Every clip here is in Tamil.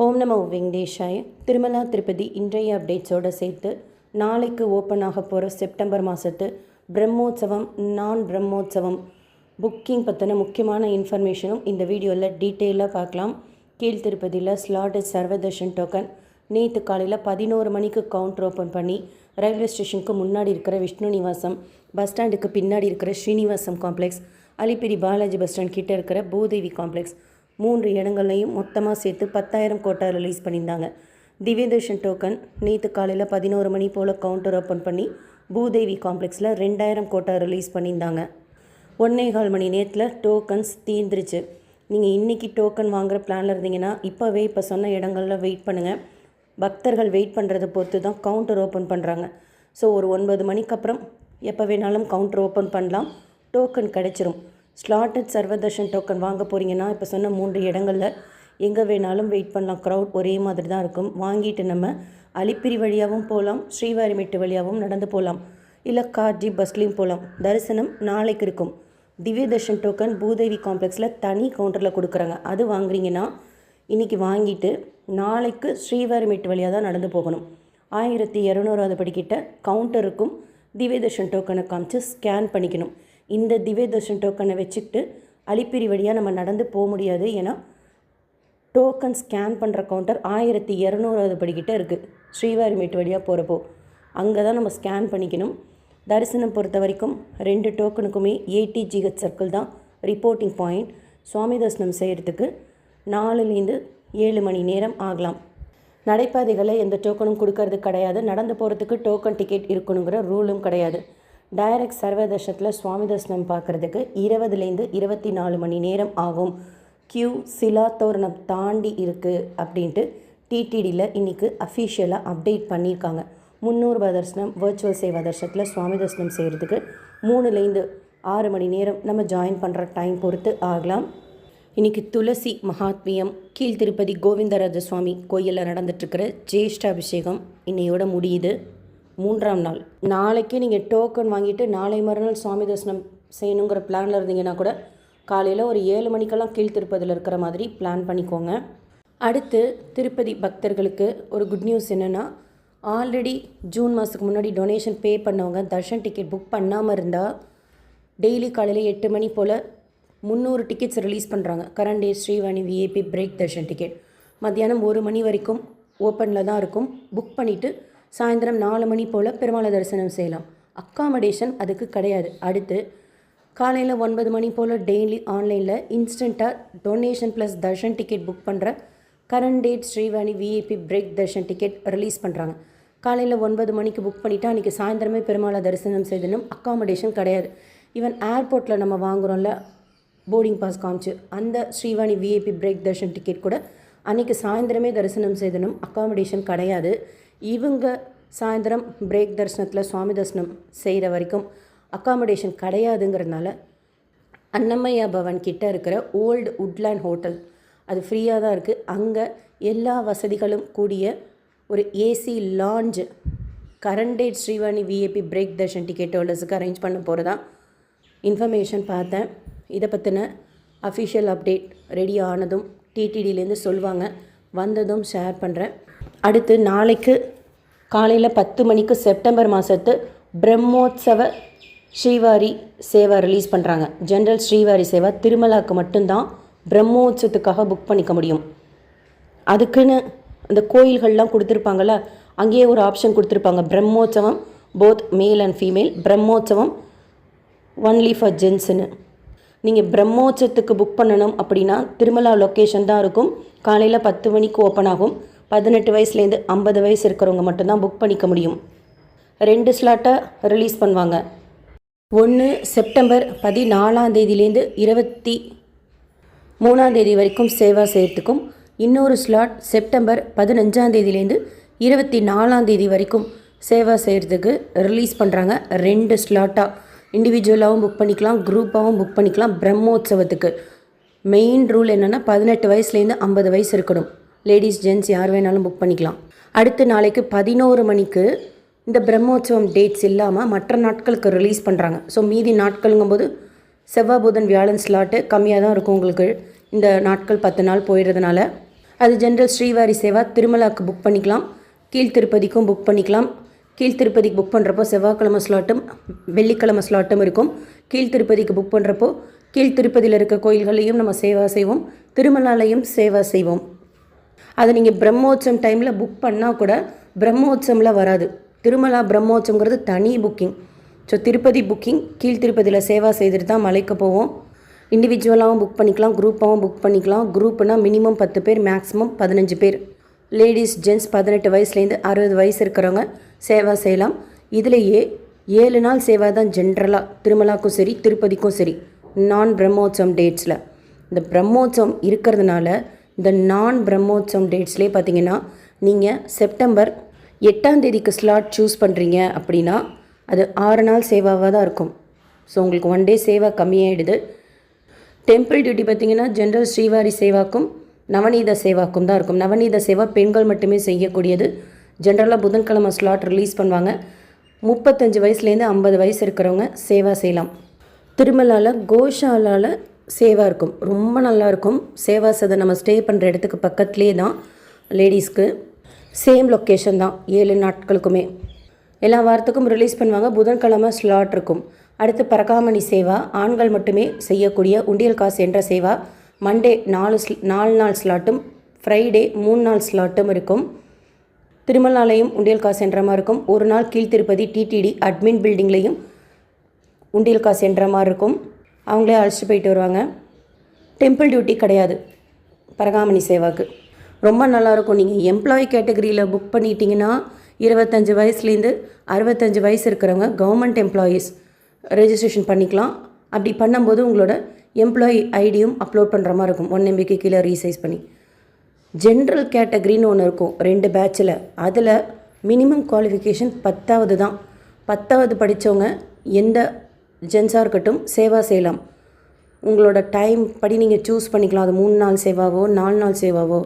ஓம் நமோ வெங்கடேஷாய. திருமலா திருப்பதி இன்றைய அப்டேட்ஸோடு சேர்த்து நாளைக்கு ஓப்பன் ஆக போகிற செப்டம்பர் மாதத்து பிரம்மோற்சவம் நான் பிரம்மோற்சவம் புக்கிங் பற்றின முக்கியமான இன்ஃபர்மேஷனும் இந்த வீடியோவில் டீட்டெயிலாக பார்க்கலாம். கீழ் திருப்பதியில் ஸ்லாட்டட் சர்வதர்ஷன் டோக்கன் நேற்று காலையில் 11 மணிக்கு கவுண்டர் ஓப்பன் பண்ணி ரயில்வே ஸ்டேஷனுக்கு முன்னாடி இருக்கிற விஷ்ணு நிவாசம், பஸ் ஸ்டாண்டுக்கு பின்னாடி இருக்கிற Srinivasam complex, Alipiri Balaji bus stand கிட்டே இருக்கிற பூதேவி காம்ப்ளெக்ஸ் 3 இடங்கள்லையும் மொத்தமாக சேர்த்து 10,000 கோட்டா ரிலீஸ் பண்ணியிருந்தாங்க. திவ்யதர்ஷன் டோக்கன் நேற்று காலையில் 11 மணி போல் கவுண்டர் ஓப்பன் பண்ணி பூதேவி காம்ப்ளெக்ஸில் 2,000 கோட்டா ரிலீஸ் பண்ணியிருந்தாங்க. 1.25 மணி நேரத்தில் டோக்கன்ஸ் தீர்ந்துருச்சு. நீங்கள் இன்றைக்கி டோக்கன் வாங்குகிற பிளானில் இருந்தீங்கன்னா இப்போ சொன்ன இடங்களில் வெயிட் பண்ணுங்கள். பக்தர்கள் வெயிட் பண்ணுறதை பொறுத்து தான் கவுண்டர் ஓப்பன் பண்ணுறாங்க. ஸோ ஒரு 9 மணிக்கு அப்புறம் எப்போ வேணாலும் கவுண்டர் ஓப்பன் பண்ணலாம், டோக்கன் கிடைச்சிரும். ஸ்லாட்டட் சர்வதர்ஷன் டோக்கன் வாங்க போகிறீங்கன்னா இப்போ சொன்ன 3 இடங்களில் எங்கே வேணாலும் வெயிட் பண்ணலாம். க்ரௌட் ஒரே மாதிரி தான் இருக்கும். வாங்கிட்டு நம்ம அலிப்பிரி வழியாகவும் போகலாம், ஸ்ரீவாரிமெட்டு வழியாகவும் நடந்து போகலாம், இல்லை கார் ஜீப் பஸ்லேயும் போகலாம். தரிசனம் நாளைக்கு இருக்கும். திவ்யதர்ஷன் டோக்கன் பூதேவி காம்ப்ளெக்ஸில் தனி கவுண்டரில் கொடுக்குறாங்க. அது வாங்குறீங்கன்னா இன்றைக்கி வாங்கிட்டு நாளைக்கு ஸ்ரீவாரிமெட்டு வழியாக தான் நடந்து போகணும். 1200வது படிக்கிட்ட கவுண்டருக்கும் திவ்யதர்ஷன் டோக்கனை காமிச்சு ஸ்கேன் பண்ணிக்கணும். இந்த திவ்யதர்ஷன் டோக்கனை வச்சுக்கிட்டு அலிப்பிரி வழியாக நம்ம நடந்து போக முடியாது. ஏன்னா டோக்கன் ஸ்கேன் பண்ணுற கவுண்டர் 1200வது படிக்கிட்ட இருக்குது. ஸ்ரீவாரிமெட்டு வழியாக போகிறப்போ அங்கே தான் நம்ம ஸ்கேன் பண்ணிக்கணும். தரிசனம் பொறுத்த வரைக்கும் 2 டோக்கனுக்குமே ATGH சர்க்கிள் தான் ரிப்போர்ட்டிங் பாயிண்ட். சுவாமி தரிசனம் செய்கிறதுக்கு 4-7 மணி நேரம் ஆகலாம். நடைபாதைகளை எந்த டோக்கனும் கொடுக்கறது கிடையாது. நடந்து போகிறதுக்கு டோக்கன் டிக்கெட் இருக்கணுங்கிற ரூலும் கிடையாது. டைரக்ட் சர்வதர்ஷனத்தில் சுவாமி தரிசனம் பார்க்குறதுக்கு 20-24 மணி நேரம் ஆகும். கியூ சிலா தோரணம் தாண்டி இருக்குது அப்படின்ட்டு டிடிடியில் இன்றைக்கி அஃபிஷியலாக அப்டேட் பண்ணியிருக்காங்க. 300 ரூபாய் தரிசனம் வர்ச்சுவல் சேவா தரிசனத்தில் சுவாமி தரிசனம் செய்கிறதுக்கு 3-6 மணி நேரம் நம்ம ஜாயின் பண்ணுற டைம் பொறுத்து ஆகலாம். இன்றைக்கி துளசி மகாத்மியம் கீழ் திருப்பதி கோவிந்தராஜ சுவாமி கோயிலில் நடந்துட்டுருக்கிற ஜேஷ்டாபிஷேகம் இன்னையோட முடியுது. 3ஆம் நாள். நாளைக்கு நீங்கள் டோக்கன் வாங்கிட்டு நாளை மறுநாள் சுவாமி தரிசனம் செய்யணுங்கிற பிளானில் இருந்தீங்கன்னா கூட காலையில் ஒரு 7 மணிக்கெல்லாம் கீழ் திருப்பதியில் இருக்கிற மாதிரி பிளான் பண்ணிக்கோங்க. அடுத்து திருப்பதி பக்தர்களுக்கு ஒரு குட் நியூஸ் என்னென்னா, ஆல்ரெடி ஜூன் மாதத்துக்கு முன்னாடி டொனேஷன் பே பண்ணவங்க தர்ஷன் டிக்கெட் புக் பண்ணாமல் இருந்தால் டெய்லி காலையில் 8 மணி போல் 300 டிக்கெட்ஸ் ரிலீஸ் பண்ணுறாங்க. Current day Srivani VIP break darshan ticket மத்தியானம் 1 மணி வரைக்கும் ஓப்பனில் தான் இருக்கும். புக் பண்ணிவிட்டு சாயந்தரம் 4 மணி போல் பெருமாளை தரிசனம் செய்யலாம். அக்காமடேஷன் அதுக்கு கிடையாது. அடுத்து காலையில் 9 மணி போல் டெய்லி ஆன்லைனில் இன்ஸ்டண்ட்டாக donation plus darshan ticket book பண்ணுற current date Srivani VIP break darshan ticket release பண்ணுறாங்க. காலையில் 9 மணிக்கு புக் பண்ணிவிட்டு அன்றைக்கி சாயந்தரமே பெருமாளை தரிசனம் செய்யணும். அக்காமடேஷன் கிடையாது. ஈவன் ஏர்போர்ட்டில் நம்ம வாங்குகிறோம்ல போர்டிங் பாஸ் காமிச்சு அந்த Srivani VIP break darshan ticket கூட அன்றைக்கி சாயந்தரமே தரிசனம் செய்யணும். அக்காமடேஷன் கிடையாது. இவங்க சாயந்தரம் பிரேக் தரிசனத்தில் சுவாமி தரிசனம் செய்கிற வரைக்கும் அக்காமடேஷன் கிடையாதுங்கிறதுனால அன்னமய்யா பவன் கிட்டே இருக்கிற ஓல்டு உட்லேண்ட் ஹோட்டல் அது ஃப்ரீயாக தான் இருக்குது. அங்கே எல்லா வசதிகளும் கூடிய ஒரு AC lounge current date Srivani VIP break darshan ticket ஹோல்டர்ஸுக்கு அரேஞ்ச் பண்ண போகிறதா இன்ஃபர்மேஷன் பார்த்தேன். இதை பற்றின அஃபிஷியல் அப்டேட் ரெடி ஆனதும் டிடிடியிலேருந்து சொல்லுவாங்க. வந்ததும் ஷேர் பண்ணுறேன். அடுத்து நாளைக்கு காலையில் 10 மணிக்கு செப்டம்பர் மாதத்து பிரம்மோற்சவ ஸ்ரீவாரி சேவா ரிலீஸ் பண்ணுறாங்க. ஜென்ரல் ஸ்ரீவாரி சேவா திருமலாவுக்கு மட்டும்தான் பிரம்மோற்சவத்துக்காக புக் பண்ணிக்க முடியும். அதுக்குன்னு அந்த கோயில்கள்லாம் கொடுத்துருப்பாங்கள்ல, அங்கேயே ஒரு ஆப்ஷன் கொடுத்துருப்பாங்க. Brahmotsavam both male and female, Brahmotsavam only for ஜென்ஸுன்னு. நீங்கள் பிரம்மோற்சவத்துக்கு புக் பண்ணணும் அப்படின்னா திருமலா லொக்கேஷன் தான் இருக்கும். காலையில் 10 மணிக்கு ஓப்பன் ஆகும். 18 வயசுலேருந்து 50 வயசு இருக்கிறவங்க மட்டும்தான் புக் பண்ணிக்க முடியும். 2 ஸ்லாட்டை ரிலீஸ் பண்ணுவாங்க. ஒன்று செப்டம்பர் 14ஆம் தேதியிலேருந்து 23ஆம் தேதி வரைக்கும் சேவா செய்கிறதுக்கும், இன்னொரு ஸ்லாட் செப்டம்பர் 15ஆம் தேதியிலேருந்து 24ஆம் தேதி வரைக்கும் சேவா செய்கிறதுக்கு ரிலீஸ் பண்ணுறாங்க. 2 ஸ்லாட்டாக இண்டிவிஜுவலாகவும் புக் பண்ணிக்கலாம், குரூப்பாகவும் புக் பண்ணிக்கலாம். பிரம்மோற்சவத்துக்கு மெயின் ரூல் என்னென்னா 18 வயசுலேருந்து 50 வயசு இருக்கணும். லேடிஸ் ஜென்ட்ஸ் யார் வேணாலும் புக் பண்ணிக்கலாம். அடுத்து நாளைக்கு 11 மணிக்கு இந்த பிரம்மோற்சவம் டேட்ஸ் இல்லாமல் மற்ற நாட்களுக்கு ரிலீஸ் பண்ணுறாங்க. ஸோ மீதி நாட்களுங்கும்போது செவ்வாய் புதன் வியாழன் ஸ்லாட்டு கம்மியாக தான் இருக்கும் உங்களுக்கு. இந்த நாட்கள் 10 நாள் போயிடுறதுனால அது ஜென்ரல் ஸ்ரீவாரி சேவா திருமலாவுக்கு புக் பண்ணிக்கலாம், கீழ் திருப்பதிக்கும் புக் பண்ணிக்கலாம். கீழ் திருப்பதிக்கு புக் பண்ணுறப்போ செவ்வாய்க்கிழமை ஸ்லாட்டும் வெள்ளிக்கிழமை ஸ்லாட்டும் இருக்கும். கீழ் திருப்பதிக்கு புக் பண்ணுறப்போ கீழ் திருப்பதியில் இருக்க கோயில்களையும் நம்ம சேவா செய்வோம், திருமலாலையும் சேவா செய்வோம். அதை நீங்கள் பிரம்மோற்சவம் டைமில் புக் பண்ணால் கூட பிரம்மோற்சவமில் வராது. திருமலா பிரம்மோற்சவங்கிறது தனி புக்கிங். ஸோ திருப்பதி புக்கிங் கீழ் திருப்பதியில் சேவா செய்துட்டு தான் மலைக்கு போவோம். இண்டிவிஜுவலாகவும் புக் பண்ணிக்கலாம், குரூப்பாகவும் புக் பண்ணிக்கலாம். குரூப்புனால் மினிமம் 10 பேர், மேக்ஸிமம் 15 பேர். லேடிஸ் ஜென்ட்ஸ் 18 வயசுலேருந்து 60 வயசு இருக்கிறவங்க சேவா செய்யலாம். இதிலேயே 7 நாள் சேவா தான் ஜென்ரலாக திருமலாக்கும் சரி திருப்பதிக்கும் சரி நான் பிரம்மோற்சவம் டேட்ஸில். இந்த பிரம்மோற்சவம் இருக்கிறதுனால இந்த நான் பிரம்மோற்சவம் டேட்ஸ்லேயே பார்த்தீங்கன்னா நீங்கள் செப்டம்பர் 8ஆம் தேதிக்கு ஸ்லாட் சூஸ் பண்ணுறீங்க அப்படின்னா அது 6 நாள் சேவாவாக தான் இருக்கும். ஸோ உங்களுக்கு 1 டே சேவா கம்மியாகிடுது. டெம்பிள் டியூட்டி பார்த்திங்கன்னா ஜென்ரல் ஸ்ரீவாரி சேவாக்கும் நவநீத சேவாக்கும் தான் இருக்கும். நவநீத சேவா பெண்கள் மட்டுமே செய்யக்கூடியது. ஜென்ரலாக புதன்கிழமை ஸ்லாட் ரிலீஸ் பண்ணுவாங்க. 35 வயசுலேருந்து 50 வயசு இருக்கிறவங்க சேவா செய்யலாம். திருமலாவில் கோஷாலாவில் சேவா இருக்கும், ரொம்ப நல்லாயிருக்கும். சேவா சதை நம்ம ஸ்டே பண்ணுற இடத்துக்கு பக்கத்துலேயே தான் லேடிஸ்க்கு. சேம் லொக்கேஷன் தான் 7 நாட்களுக்குமே. எல்லா வாரத்துக்கும் ரிலீஸ் பண்ணுவாங்க. புதன்கிழமை ஸ்லாட் இருக்கும். அடுத்து பரகாமணி சேவா ஆண்கள் மட்டுமே செய்யக்கூடிய உண்டியல் காசு என்ற சேவா. மண்டே 4 நாள் ஸ்லாட்டும், ஃப்ரைடே 3 நாள் ஸ்லாட்டும் இருக்கும். திருமலாலையும் உண்டியல் காசு என்ற மாதிரி இருக்கும். ஒரு நாள் கீழ் திருப்பதி டிடிடி அட்மின் பில்டிங்லேயும் உண்டியல் காசு என்ற மாதிரி இருக்கும். அவங்களே அழைச்சிட்டு போயிட்டு வருவாங்க. டெம்பிள் டியூட்டி கிடையாது பரகாமணி சேவாக்கு. ரொம்ப நல்லாயிருக்கும். நீங்கள் எம்ப்ளாயி கேட்டகரியில் புக் பண்ணிட்டீங்கன்னா 25 வயசுலேருந்து 65 வயசு இருக்கிறவங்க கவர்மெண்ட் எம்ப்ளாயீஸ் ரெஜிஸ்ட்ரேஷன் பண்ணிக்கலாம். அப்படி பண்ணும்போது உங்களோட எம்ப்ளாயி ஐடியும் அப்லோட் பண்ணுற மாதிரி இருக்கும். 1 MB கீழே ரீசைஸ் பண்ணி. ஜென்ரல் கேட்டகரின்னு ஒன்று இருக்கும் 2 பேட்சில். அதில் மினிமம் குவாலிஃபிகேஷன் 10வது தான். 10வது படித்தவங்க எந்த ஜென்ஸாக இருக்கட்டும் சேவா செய்யலாம். உங்களோட டைம் படி நீங்கள் சூஸ் பண்ணிக்கலாம். அது 3 நாள் சேவாவோ 4 நாள் சேவாவோ.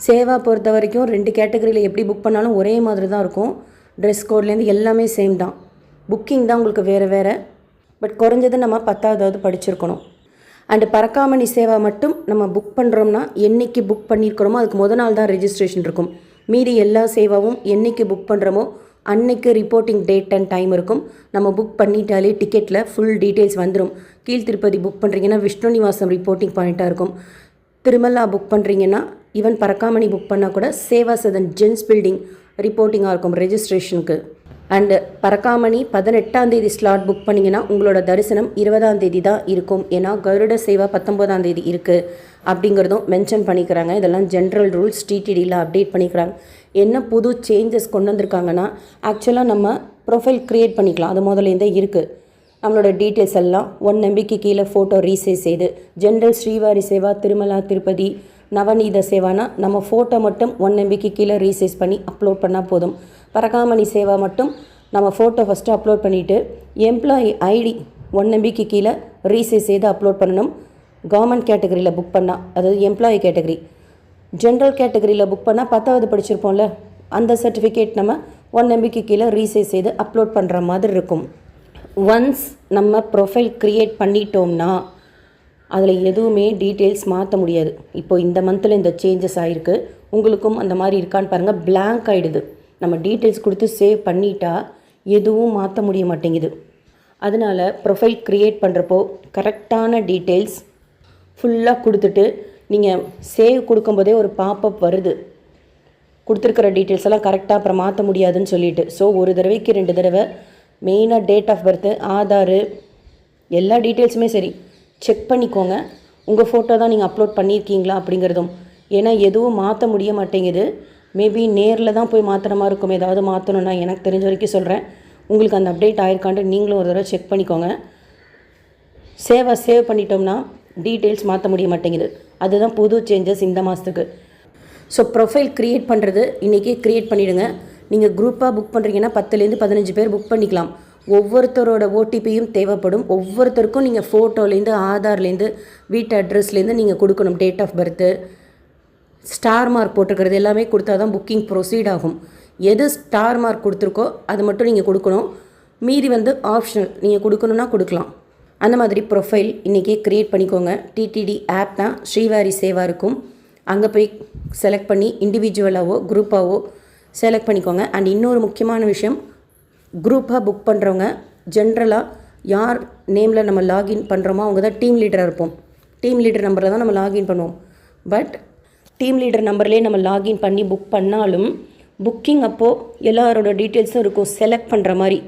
சேவா பொறுத்த வரைக்கும் 2 கேட்டகரியில் எப்படி புக் பண்ணாலும் ஒரே மாதிரி தான் இருக்கும். ட்ரெஸ் கோட்லேருந்து எல்லாமே சேம் தான். புக்கிங் தான் உங்களுக்கு வேறு வேறு. பட் குறைஞ்சது நம்ம 10வது படிச்சிருக்கணும். அண்டு பரகாமணி சேவா மட்டும் நம்ம புக் பண்ணுறோம்னா என்றைக்கு புக் பண்ணியிருக்கிறோமோ அதுக்கு முதல் நாள் தான் ரெஜிஸ்ட்ரேஷன் இருக்கும். மீதி எல்லா சேவாவும் என்றைக்கு புக் பண்ணுறோமோ அன்னைக்கு ரிப்போர்ட்டிங் டேட் அண்ட் டைம் இருக்கும். நம்ம புக் பண்ணிட்டாலே டிக்கெட்டில் ஃபுல் டீட்டெயில்ஸ் வந்துடும். கீழ் திருப்பதி புக் பண்ணுறீங்கன்னா விஷ்ணு நிவாசம் ரிப்போர்ட்டிங் பாயிண்ட்டாக இருக்கும். திருமலா புக் பண்ணுறீங்கன்னா ஈவன் பரகாமணி புக் பண்ணால் கூட சேவா சதன் ஜென்ஸ் பில்டிங் ரிப்போர்ட்டிங்காக இருக்கும் ரெஜிஸ்ட்ரேஷனுக்கு. அண்டு பரகாமணி 18ஆம் தேதி ஸ்லாட் புக் பண்ணிங்கன்னா உங்களோட தரிசனம் 20ஆம் தேதி தான் இருக்கும். ஏன்னா கருட சேவா 19ஆம் தேதி இருக்குது அப்படிங்கிறதும் மென்ஷன் பண்ணிக்கிறாங்க. இதெல்லாம் ஜென்ரல் ரூல்ஸ் டிடிடியில் அப்டேட் பண்ணிக்கிறாங்க. என்ன புது சேஞ்சஸ் கொண்டு வந்திருக்காங்கன்னா ஆக்சுவலாக நம்ம ப்ரொஃபைல் க்ரியேட் பண்ணிக்கலாம். அது முதலேருந்தே இருக்குது. நம்மளோட டீட்டெயில்ஸ் எல்லாம் 1 MBக்கு கீழே ஃபோட்டோ ரீசைஸ் செய்து ஜென்ரல் ஸ்ரீவாரி சேவா திருமலா திருப்பதி நவநீத சேவானா நம்ம ஃபோட்டோ மட்டும் 1 MBக்கு கீழே ரீசைஸ் பண்ணி அப்லோட் பண்ணால் போதும். பரகாமணி சேவா மட்டும் நம்ம ஃபோட்டோ ஃபஸ்ட்டு அப்லோட் பண்ணிவிட்டு எம்ப்ளாயி ஐடி 1 MBக்கு கீழே ரீசைஸ் செய்து அப்லோட் பண்ணணும். கவர்மெண்ட் கேட்டகரியில் புக் பண்ணால், அதாவது எம்ப்ளாயி கேட்டகரி. ஜென்ரல் கேட்டகரியில் புக் பண்ணால் 10வது படிச்சிருப்போம்ல, அந்த சர்டிஃபிகேட் நம்ம 1 MBக்கு கீழே ரீசைஸ் செய்து அப்லோட் பண்ணுற மாதிரி இருக்கும். ஒன்ஸ் நம்ம ப்ரொஃபைல் க்ரியேட் பண்ணிட்டோம்னா அதில் எதுவுமே டீட்டெயில்ஸ் மாற்ற முடியாது. இப்போ இந்த மந்தில் இந்த சேஞ்சஸ் ஆகிருக்கு. உங்களுக்கும் அந்த மாதிரி இருக்கான்னு பாருங்கள். பிளாங்க் ஆகிடுது. நம்ம டீட்டெயில்ஸ் கொடுத்து சேவ் பண்ணிட்டா எதுவும் மாற்ற முடிய மாட்டேங்குது. அதனால் ப்ரொஃபைல் க்ரியேட் பண்ணுறப்போ கரெக்டான டீட்டெயில்ஸ் ஃபுல்லாக கொடுத்துட்டு நீங்கள் சேவ் கொடுக்கும்போதே ஒரு பாப்பப் வருது, கொடுத்துருக்கிற டீட்டெயில்ஸ் எல்லாம் கரெக்டாக அப்புறம் மாற்ற முடியாதுன்னு சொல்லிட்டு. ஸோ ஒரு தடவைக்கு 2 தடவை மெயினாக டேட் ஆஃப் பர்த்து, ஆதார், எல்லா டீட்டெயில்ஸுமே சரி செக் பண்ணிக்கோங்க. உங்கள் ஃபோட்டோ தான் நீங்கள் அப்லோட் பண்ணியிருக்கீங்களா அப்படிங்கிறதும். ஏன்னா எதுவும் மாற்ற முடிய மாட்டேங்குது. மேபி நேரில் தான் போய் மாற்றுற மாதிரி இருக்கும். ஏதாவது மாற்றணுன்னா எனக்கு தெரிஞ்ச வரைக்கும் சொல்கிறேன். உங்களுக்கு அந்த அப்டேட் ஆயிருக்கான்ட்டு நீங்களும் ஒரு தடவை செக் பண்ணிக்கோங்க. சேவ் பண்ணிட்டோம்னா டீட்டெயில்ஸ் மாற்ற முடிய மாட்டேங்குது. அதுதான் புது சேஞ்சஸ் இந்த மாதத்துக்கு. ஸோ ப்ரொஃபைல் க்ரியேட் பண்ணுறது இன்றைக்கி க்ரியேட் பண்ணிவிடுங்க. நீங்கள் குரூப்பாக புக் பண்ணுறீங்கன்னா 10லேருந்து 15 பேர் புக் பண்ணிக்கலாம். ஒவ்வொருத்தரோட ஓடிபியும் தேவைப்படும். ஒவ்வொருத்தருக்கும் நீங்கள் ஃபோட்டோலேருந்து ஆதார்லேருந்து வீட்டு அட்ரஸ்லேருந்து நீங்கள் கொடுக்கணும். Date of birth, star mark போட்டிருக்கிறது எல்லாமே கொடுத்தா தான் புக்கிங் ப்ரொசீட் ஆகும். எது ஸ்டார் மார்க் கொடுத்துருக்கோ அது மட்டும் நீங்கள் கொடுக்கணும். மீதி ஆப்ஷனல், நீங்கள் கொடுக்கணுன்னா கொடுக்கலாம். அந்த மாதிரி ப்ரொஃபைல் இன்றைக்கி க்ரியேட் பண்ணிக்கோங்க. டிடிடி ஆப் தான் ஸ்ரீவாரி சேவா இருக்கும். அங்கே போய் செலக்ட் பண்ணி இண்டிவிஜுவலாகவோ குரூப்பாகவோ செலக்ட் பண்ணிக்கோங்க. அண்ட் இன்னொரு முக்கியமான விஷயம், குரூப்பாக புக் பண்ணுறவங்க ஜென்ரலாக யார் நேமில் நம்ம லாகின் பண்ணுறோமோ அவங்க தான் டீம் லீடராக இருப்போம். டீம் லீடர் நம்பரில் தான் நம்ம லாகின் பண்ணுவோம். பட் டீம் லீடர் நம்பர்லேயே நம்ம லாகின் பண்ணி புக் பண்ணாலும் புக்கிங் அப்போது எல்லாரோட டீட்டெயில்ஸும் இருக்கும். செலக்ட் பண்ணுற மாதிரி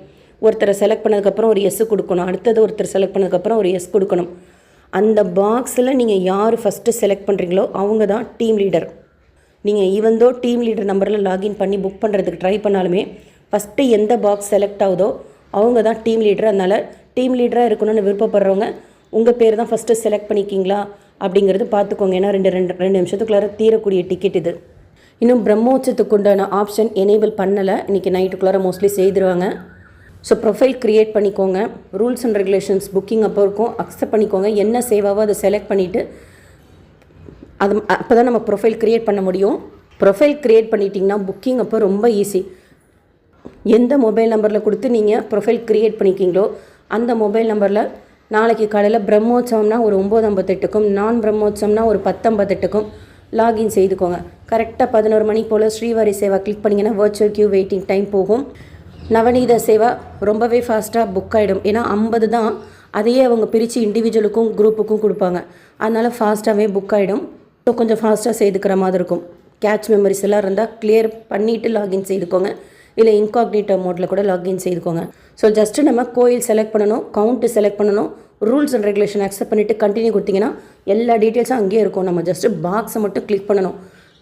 ஒருத்தரை செலக்ட் பண்ணதுக்கப்புறம் ஒரு எஸ் கொடுக்கணும், அடுத்தது ஒருத்தர் செலக்ட் பண்ணதுக்கப்புறம் ஒரு எஸ் கொடுக்கணும். அந்த பாக்ஸில் நீங்கள் யார் ஃபஸ்ட்டு செலக்ட் பண்ணுறீங்களோ அவங்க தான் டீம் லீடர். நீங்கள் ஈவந்தோ டீம் லீடர் நம்பரில் லாகின் பண்ணி புக் பண்ணுறதுக்கு ட்ரை பண்ணாலுமே ஃபஸ்ட்டு எந்த பாக்ஸ் செலக்ட் ஆகுதோ அவங்க தான் டீம் லீடர். அதனால் டீம் லீடராக இருக்கணும்னு விருப்பப்படுறவங்க உங்கள் பேர் தான் ஃபஸ்ட்டு செலக்ட் பண்ணிக்கிங்களா அப்படிங்கிறது பார்த்துக்கோங்க. ஏன்னா ரெண்டு நிமிஷத்துக்குள்ளார தீரக்கூடிய டிக்கெட் இது. இன்னும் பிரம்மோற்சவத்துக்கு உண்டான ஆப்ஷன் எனேபிள் பண்ணலை. இன்றைக்கி நைட்டுக்குள்ளார மோஸ்ட்லி செய்திருவாங்க. ஸோ ப்ரொஃபைல் க்ரியேட் பண்ணிக்கோங்க. ரூல்ஸ் அண்ட் ரெகுலேஷன்ஸ் புக்கிங் அப்போ இருக்கும், அக்செப்ட் பண்ணிக்கோங்க. என்ன சேவாவோ அதை செலக்ட் பண்ணிவிட்டு அது அப்போ தான் நம்ம ப்ரொஃபைல் க்ரியேட் பண்ண முடியும். ப்ரொஃபைல் க்ரியேட் பண்ணிட்டிங்கன்னா புக்கிங் அப்போ ரொம்ப ஈஸி. எந்த மொபைல் நம்பரில் கொடுத்து நீங்கள் ப்ரொஃபைல் க்ரியேட் பண்ணிக்கிங்களோ அந்த மொபைல் நம்பரில் நாளைக்கு காலையில் பிரம்மோற்சவம்னா ஒரு 9:58க்கும் நான் பிரம்மோற்சவம்னா ஒரு 10:58க்கும் லாகின் செய்துக்கோங்க. கரெக்டாக 11 மணி போல் ஸ்ரீவாரி சேவா கிளிக் பண்ணிங்கன்னா வர்ச்சுவல் கியூ வெயிட்டிங் டைம் போகும். நவநீத சேவா ரொம்பவே ஃபாஸ்ட்டாக புக் ஆகிடும். ஏன்னா 50 தான், அதையே அவங்க பிரித்து இண்டிவிஜுவலுக்கும் குரூப்புக்கும் கொடுப்பாங்க. அதனால் ஃபாஸ்ட்டாகவே புக் ஆகிடும். ஸோ கொஞ்சம் ஃபாஸ்ட்டாக செய்துக்கிற மாதிரி இருக்கும். கேட்ச் மெமரிஸ் எல்லாம் இருந்தால் கிளியர் பண்ணிவிட்டு லாகின் செய்துக்கோங்க. இல்லை இன்காக்னிட்டோ மோட்டில் கூட லாகின் செய்துக்கோங்க. ஸோ ஜஸ்ட்டு நம்ம கோயில் செலக்ட் பண்ணணும், கவுண்ட்டு செலக்ட் பண்ணணும், ரூல்ஸ் அண்ட் ரெகுலேஷன் அக்செப்ட் பண்ணிவிட்டு கண்டினியூ கொடுத்தீங்கன்னா எல்லா டீட்டெயில்ஸும் அங்கேயே இருக்கும். நம்ம ஜஸ்ட்டு பாக்ஸை மட்டும் கிளிக் பண்ணணும்.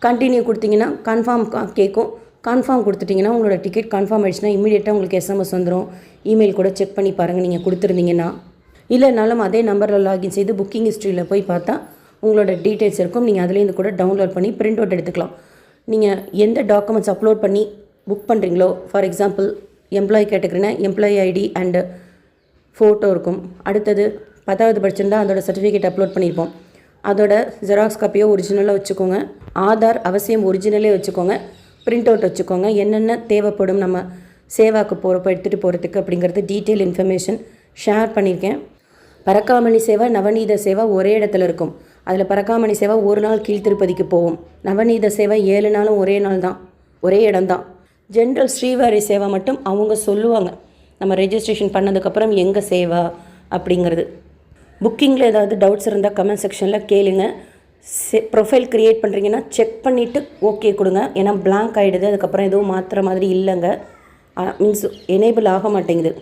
கண்டினியூ கொடுத்தீங்கன்னா கன்ஃபார்ம் கேட்கும். கன்ஃபார்ம் கொடுத்துட்டிங்கன்னா உங்களோட டிக்கெட் கன்ஃபார்ம் ஆகிடுச்சுன்னா இமீடியட்டாக உங்களுக்கு எஸ்எம்எஸ் வந்துடும். இமெயில் கூட செக் பண்ணி பாருங்கள் நீங்கள் கொடுத்துருந்தீங்கன்னா. இல்லைனாலும் அதே நம்பரில் லாகின் செய்து புக்கிங் ஹிஸ்ட்ரியில் போய் பார்த்தா உங்களோட டீட்டெயில்ஸ் இருக்கும். நீங்கள் அதுலேருந்து கூட டவுன்லோட் பண்ணி பிரிண்ட் அவுட் எடுத்துக்கலாம். நீங்கள் எந்த டாக்குமெண்ட்ஸ் அப்லோட் பண்ணி புக் பண்ணுறீங்களோ, ஃபார் எக்ஸாம்பிள் எம்ப்ளாயி கேட்டகரினா எம்ப்ளாயி ஐடி அண்டு ஃபோட்டோ இருக்கும். அடுத்தது 10வது படிச்சிருந்தால் அதோட சர்டிஃபிகேட் அப்லோட் பண்ணியிருப்போம். அதோட ஜெராக்ஸ் காப்பியோ ஒரிஜினலாக வச்சுக்கோங்க. ஆதார் அவசியம் ஒரிஜினலே வச்சுக்கோங்க. பிரிண்ட் அவுட் வச்சுக்கோங்க. என்னென்ன தேவைப்படும் நம்ம சேவாக்கு போகிறப்போ எடுத்துகிட்டு போகிறதுக்கு அப்படிங்கிறது டீட்டெயில் இன்ஃபர்மேஷன் ஷேர் பண்ணியிருக்கேன். பரக்காமணி சேவா நவநீத சேவா ஒரே இடத்துல இருக்கும். அதில் பரக்காமணி சேவா ஒரு நாள் கீழ்த்திருப்பதிக்கு போவோம். நவநீத சேவா 7 நாளும் ஒரே நாள் தான், ஒரே இடம் தான். ஜென்ரல் ஸ்ரீவாரி சேவா மட்டும் அவங்க சொல்லுவாங்க நம்ம ரெஜிஸ்ட்ரேஷன் பண்ணதுக்கப்புறம் எங்கே சேவா அப்படிங்கிறது. புக்கிங்கில் ஏதாவது டவுட்ஸ் இருந்தால் கமெண்ட் செக்ஷனில் கேளுங்க. ப்ரொஃபைல் க்ரியேட் பண்ணுறீங்கன்னா செக் பண்ணிவிட்டு ஓகே கொடுங்க. ஏன்னா பிளாங்க் ஆகிடுது, அதுக்கப்புறம் எதுவும் மாற்றுற மாதிரி இல்லைங்க. மீன்ஸ் எனேபிள் ஆக மாட்டேங்குது.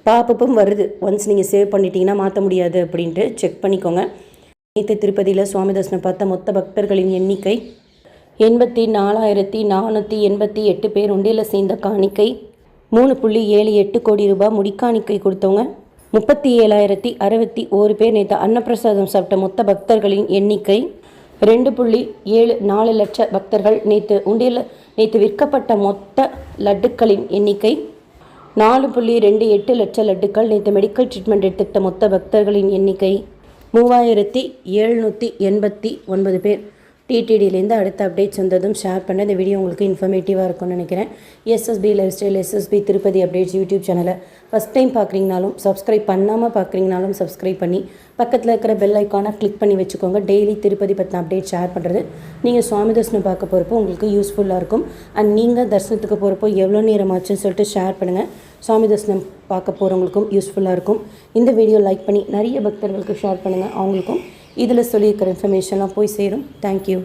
பாப்பப்பும் வருது, ஒன்ஸ் நீங்கள் சேவ் பண்ணிட்டீங்கன்னா மாற்ற முடியாது அப்படின்ட்டு செக் பண்ணிக்கோங்க. நேற்று திருப்பதியில் சுவாமி தரிசனம் பார்த்த மொத்த பக்தர்களின் எண்ணிக்கை 84,488 பேர். உண்டியில் சேர்ந்த காணிக்கை 3.78 கோடி ரூபாய். முடிக்காணிக்கை கொடுத்தவங்க 37,061 பேர். நேற்று அன்னப்பிரசாதம் சாப்பிட்ட மொத்த பக்தர்களின் எண்ணிக்கை 2.74 லட்ச பக்தர்கள். நேற்று விற்கப்பட்ட மொத்த லட்டுக்களின் எண்ணிக்கை 4.28 லட்ச லட்டுக்கள். நேற்று மெடிக்கல் ட்ரீட்மெண்ட் எடுத்துக்கிட்ட மொத்த பக்தர்களின் எண்ணிக்கை 3,789 பேர். டிடிடியிலேருந்து அடுத்த அப்டேட்ஸ் வந்ததும் ஷேர் பண்ண இந்த வீடியோ உங்களுக்கு இன்ஃபர்மேட்டிவாக இருக்கும்னு நினைக்கிறேன். SSP life style, SSP Tirupati updates YouTube சேனலை ஃபஸ்ட் டைம் பார்க்குறீங்கனாலும் சப்ஸ்கிரைப் பண்ணாமல் பார்க்குறீங்கனாலும் சப்ஸ்கிரைப் பண்ணி பக்கத்தில் இருக்கிற பெல் ஐக்கானை கிளிக் பண்ணி வச்சுக்கோங்க. டெய்லி திருப்பதி பற்றின அப்டேட் ஷேர் பண்ணுறது நீங்கள் சுவாமி தரிசனம் பார்க்க போகிறப்போ உங்களுக்கு யூஸ்ஃபுல்லாக இருக்கும். அண்ட் நீங்கள் தரிசனத்துக்கு போகிறப்போ எவ்வளோ நேரம் ஆச்சுன்னு சொல்லிட்டு ஷேர் பண்ணுங்கள். சுவாமி தரிசனம் பார்க்க போகிறவங்களுக்கும் யூஸ்ஃபுல்லாக இருக்கும். இந்த வீடியோ லைக் பண்ணி நிறைய பக்தர்களுக்கு ஷேர் பண்ணுங்கள். அவங்களுக்கும் இதில் சொல்லியிருக்கிற இன்ஃபர்மேஷன்லாம் போய் சேரும். தேங்க்யூ.